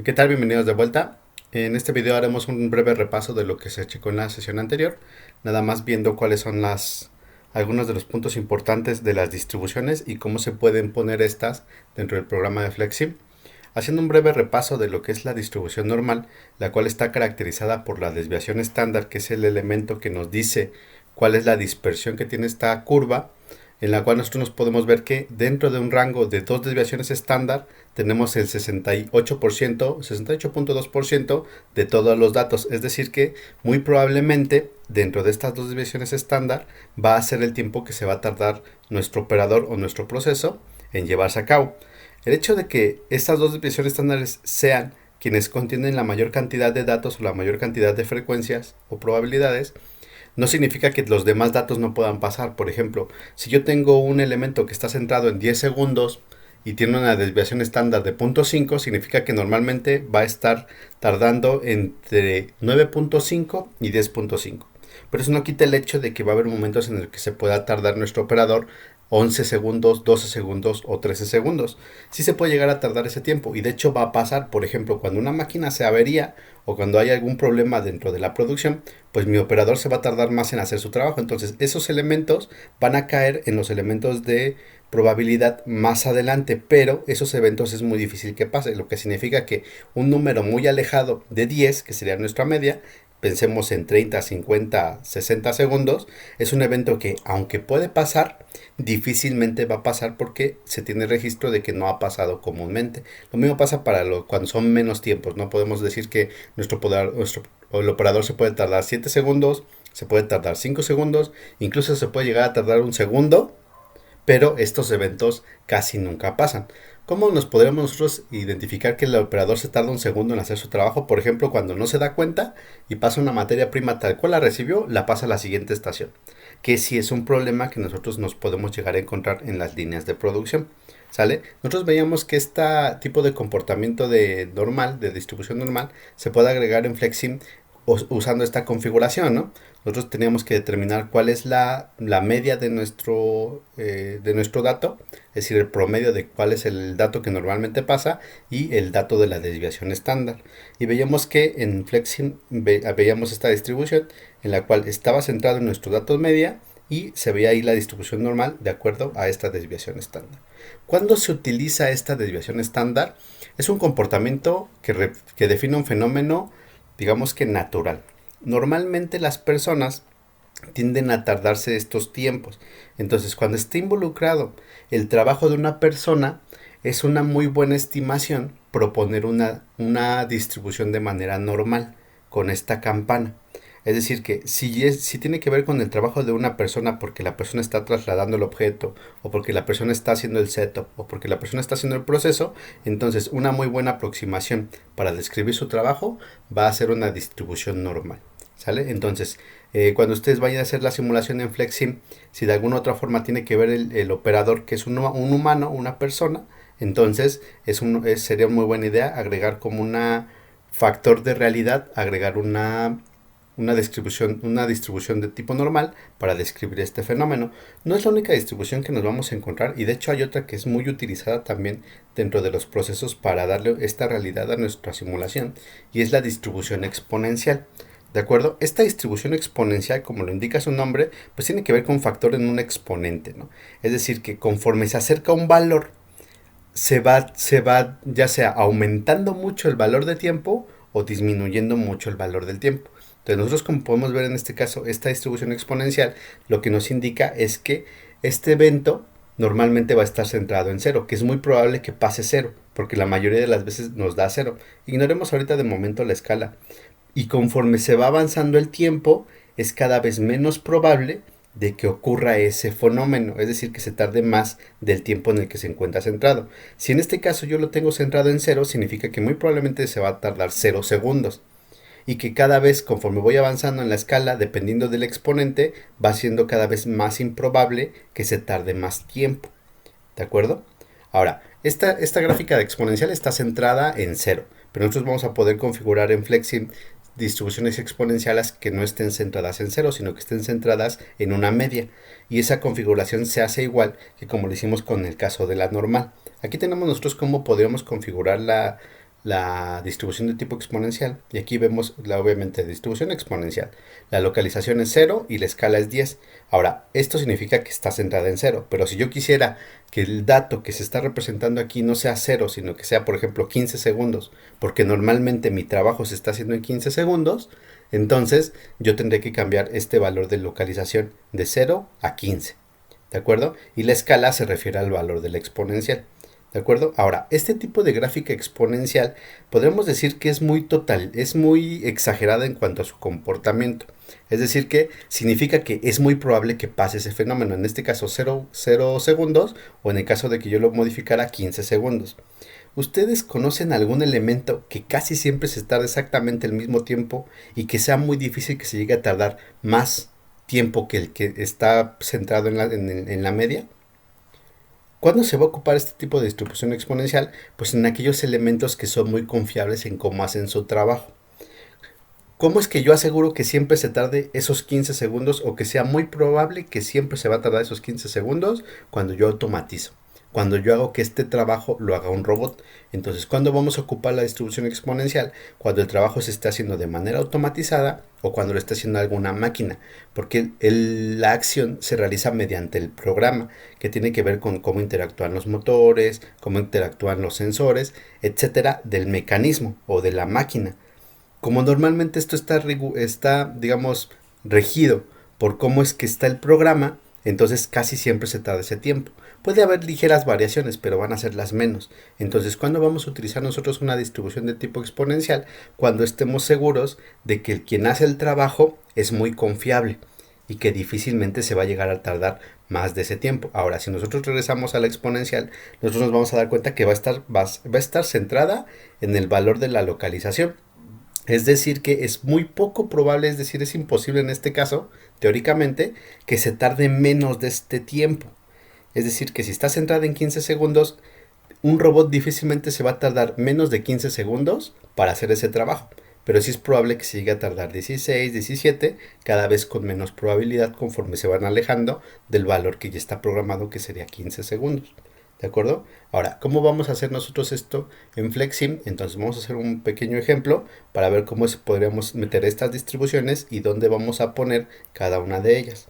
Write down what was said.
¿Qué tal? Bienvenidos de vuelta. En este video haremos un breve repaso de lo que se checó en la sesión anterior, nada más viendo cuáles son algunos de los puntos importantes de las distribuciones y cómo se pueden poner estas dentro del programa de Flexim. Haciendo un breve repaso de lo que es la distribución normal, la cual está caracterizada por la desviación estándar, que es el elemento que nos dice cuál es la dispersión que tiene esta curva, en la cual nosotros nos podemos ver que dentro de un rango de dos desviaciones estándar tenemos el 68%, 68.2% de todos los datos. Es decir que muy probablemente dentro de estas dos desviaciones estándar va a ser el tiempo que se va a tardar nuestro operador o nuestro proceso en llevarse a cabo. El hecho de que estas dos desviaciones estándares sean quienes contienen la mayor cantidad de datos o la mayor cantidad de frecuencias o probabilidades no significa que los demás datos no puedan pasar. Por ejemplo, si yo tengo un elemento que está centrado en 10 segundos y tiene una desviación estándar de 0.5, significa que normalmente va a estar tardando entre 9.5 y 10.5. Pero eso no quita el hecho de que va a haber momentos en el que se pueda tardar nuestro operador 11 segundos, 12 segundos o 13 segundos. Sí se puede llegar a tardar ese tiempo y de hecho va a pasar, por ejemplo, cuando una máquina se avería o cuando hay algún problema dentro de la producción, pues mi operador se va a tardar más en hacer su trabajo. Entonces esos elementos van a caer en los elementos de probabilidad más adelante, pero esos eventos es muy difícil que pase, lo que significa que un número muy alejado de 10, que sería nuestra media, pensemos en 30, 50, 60 segundos, es un evento que aunque puede pasar, difícilmente va a pasar porque se tiene registro de que no ha pasado comúnmente. Lo mismo pasa para cuando son menos tiempos, no podemos decir que el operador se puede tardar 7 segundos, se puede tardar 5 segundos, incluso se puede llegar a tardar un segundo, pero estos eventos casi nunca pasan. ¿Cómo nos podremos nosotros identificar que el operador se tarda un segundo en hacer su trabajo? Por ejemplo, cuando no se da cuenta y pasa una materia prima tal cual la recibió, la pasa a la siguiente estación. Que sí es un problema que nosotros nos podemos llegar a encontrar en las líneas de producción. ¿Sale? Nosotros veíamos que este tipo de comportamiento de distribución normal, se puede agregar en Flexim usando esta configuración, ¿no? Nosotros teníamos que determinar cuál es la media de nuestro dato, es decir, el promedio de cuál es el dato que normalmente pasa y el dato de la desviación estándar. Y veíamos que en Flexim veíamos esta distribución en la cual estaba centrado en nuestro dato media y se veía ahí la distribución normal de acuerdo a esta desviación estándar. ¿Cuándo se utiliza esta desviación estándar? Es un comportamiento que define un fenómeno, digamos que natural. Normalmente las personas tienden a tardarse estos tiempos. Entonces, cuando está involucrado el trabajo de una persona, es una muy buena estimación proponer una distribución de manera normal con esta campana. Es decir, que si tiene que ver con el trabajo de una persona porque la persona está trasladando el objeto, o porque la persona está haciendo el setup, o porque la persona está haciendo el proceso, entonces una muy buena aproximación para describir su trabajo va a ser una distribución normal. ¿Sale? Entonces, cuando ustedes vayan a hacer la simulación en Flexim, si de alguna otra forma tiene que ver el operador que es un humano, una persona, entonces sería una muy buena idea agregar como una factor de realidad, agregar una distribución de tipo normal para describir este fenómeno. No es la única distribución que nos vamos a encontrar y de hecho hay otra que es muy utilizada también dentro de los procesos para darle esta realidad a nuestra simulación y es la distribución exponencial. ¿De acuerdo? Esta distribución exponencial, como lo indica su nombre, pues tiene que ver con un factor en un exponente, ¿no? Es decir, que conforme se acerca un valor, se va ya sea aumentando mucho el valor de tiempo o disminuyendo mucho el valor del tiempo. Entonces nosotros, como podemos ver en este caso, esta distribución exponencial lo que nos indica es que este evento normalmente va a estar centrado en cero, que es muy probable que pase cero, porque la mayoría de las veces nos da cero. Ignoremos ahorita de momento la escala. Y conforme se va avanzando el tiempo, es cada vez menos probable de que ocurra ese fenómeno, es decir, que se tarde más del tiempo en el que se encuentra centrado. Si en este caso yo lo tengo centrado en cero, significa que muy probablemente se va a tardar 0 segundos y que cada vez conforme voy avanzando en la escala, dependiendo del exponente, va siendo cada vez más improbable que se tarde más tiempo. ¿De acuerdo? Ahora, esta gráfica de exponencial está centrada en cero, pero nosotros vamos a poder configurar en Flexim distribuciones exponenciales que no estén centradas en cero, sino que estén centradas en una media. Y esa configuración se hace igual que como lo hicimos con el caso de la normal. Aquí tenemos nosotros cómo podríamos configurar la distribución de tipo exponencial y aquí vemos obviamente distribución exponencial. La localización es 0 y la escala es 10. Ahora, esto significa que está centrada en 0, pero si yo quisiera que el dato que se está representando aquí no sea 0, sino que sea, por ejemplo, 15 segundos, porque normalmente mi trabajo se está haciendo en 15 segundos, entonces yo tendré que cambiar este valor de localización de 0 a 15. ¿De acuerdo? Y la escala se refiere al valor de la exponencial. ¿De acuerdo? Ahora, este tipo de gráfica exponencial podríamos decir que es muy total, es muy exagerada en cuanto a su comportamiento. Es decir, que significa que es muy probable que pase ese fenómeno, en este caso 0 segundos o en el caso de que yo lo modificara 15 segundos. ¿Ustedes conocen algún elemento que casi siempre se tarda exactamente el mismo tiempo y que sea muy difícil que se llegue a tardar más tiempo que el que está centrado en la media? ¿Cuándo se va a ocupar este tipo de distribución exponencial? Pues en aquellos elementos que son muy confiables en cómo hacen su trabajo. ¿Cómo es que yo aseguro que siempre se tarde esos 15 segundos o que sea muy probable que siempre se va a tardar esos 15 segundos cuando yo automatizo? Cuando yo hago que este trabajo lo haga un robot. Entonces, ¿cuándo vamos a ocupar la distribución exponencial? Cuando el trabajo se esté haciendo de manera automatizada o cuando lo esté haciendo alguna máquina. Porque la acción se realiza mediante el programa, que tiene que ver con cómo interactúan los motores, cómo interactúan los sensores, etcétera, del mecanismo o de la máquina. Como normalmente esto está, digamos, regido por cómo es que está el programa, entonces casi siempre se tarda ese tiempo. Puede haber ligeras variaciones, pero van a ser las menos. Entonces, ¿cuándo vamos a utilizar nosotros una distribución de tipo exponencial? Cuando estemos seguros de que quien hace el trabajo es muy confiable y que difícilmente se va a llegar a tardar más de ese tiempo. Ahora, si nosotros regresamos a la exponencial, nosotros nos vamos a dar cuenta que va a estar centrada en el valor de la localización. Es decir, que es muy poco probable, es decir, es imposible en este caso, teóricamente, que se tarde menos de este tiempo. Es decir, que si está centrada en 15 segundos, un robot difícilmente se va a tardar menos de 15 segundos para hacer ese trabajo. Pero sí es probable que se llegue a tardar 16, 17, cada vez con menos probabilidad conforme se van alejando del valor que ya está programado, que sería 15 segundos. ¿De acuerdo? Ahora, ¿cómo vamos a hacer nosotros esto en FlexSim? Entonces vamos a hacer un pequeño ejemplo para ver cómo podríamos meter estas distribuciones y dónde vamos a poner cada una de ellas.